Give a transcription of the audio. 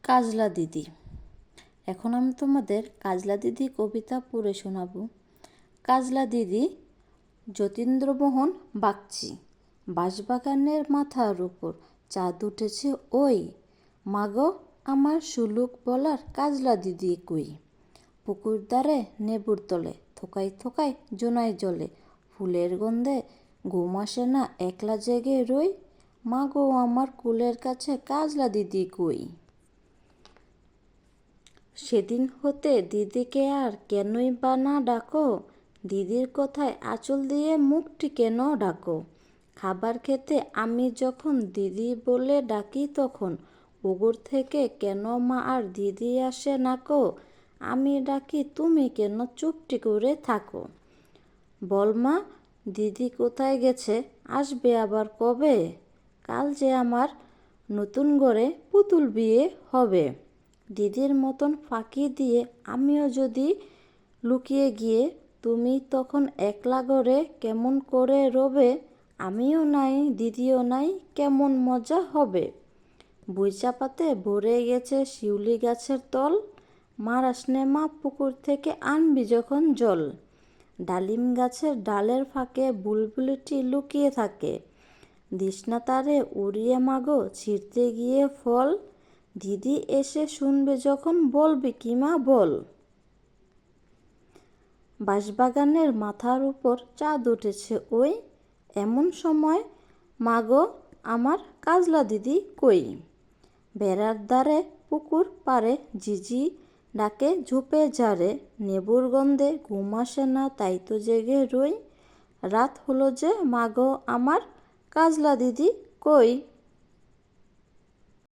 কাজলা দিদি। এখন আমি তোমাদের কাজলা দিদি কবিতা পড়ে শোনাবো। কাজলা দিদি যতীন্দ্রমোহন বাগচি। বাঁশবাগানের মাথার উপর চাঁদ উঠেছে ওই, মাগো আমার সুলুক বলার কাজলা দিদি কই। পুকুর ধারে নেবুর তলে থোকাই থোকাই জোনাই জলে, ফুলের গন্ধে ঘুম আসে না একলা জেগে রই, মাগো আমার কুলের কাছে কাজলা দিদি কই। সেদিন হতে দিদিকে আর কেনই বা না ডাকো, দিদির কথায় আঁচল দিয়ে মুখটি কেন ডাকো। খাবার খেতে আমি যখন দিদি বলে ডাকি তখন, পুকুর থেকে কেন মা আর দিদি আসে নাকো। আমি ডাকি তুমি কেন চুপটি করে থাকো। বল মা দিদি কোথায় গেছে, আসবে আবার কবে। কাল যে আমার নতুন ঘরে পুতুল বিয়ে হবে। দিদির মতন ফাঁকি দিয়ে আমিও যদি লুকিয়ে গিয়ে, তুমি তখন একলা ঘরে কেমন করে রবে। আমিও নাই দিদিও নাই, কেমন মজা হবে। বইচাপাতে ভরে গেছে শিউলি গাছের তল, মার আসনে মা পুকুর থেকে আনবি যখন জল। ডালিম গাছের ডালের ফাঁকে বুলবুলিটি লুকিয়ে থাকে, দিস না তারে উড়িয়ে মাগো ছিঁড়তে গিয়ে ফল। দিদি এসে শুনবে যখন বলবি কি মা বল। বাঁশবাগানের মাথার উপর চাঁদ উঠেছে ওই, এমন সময় মাগো আমার কাজলা দিদি কই। বেড়ার ধারে পুকুর পাড়ে ঝিঝি ডাকে ঝোপে ঝাড়ে, নেবুর গন্ধে ঘুম আসে না তাই তো জেগে রই। রাত হলো যে মাগো আমার কাজলা দিদি কই।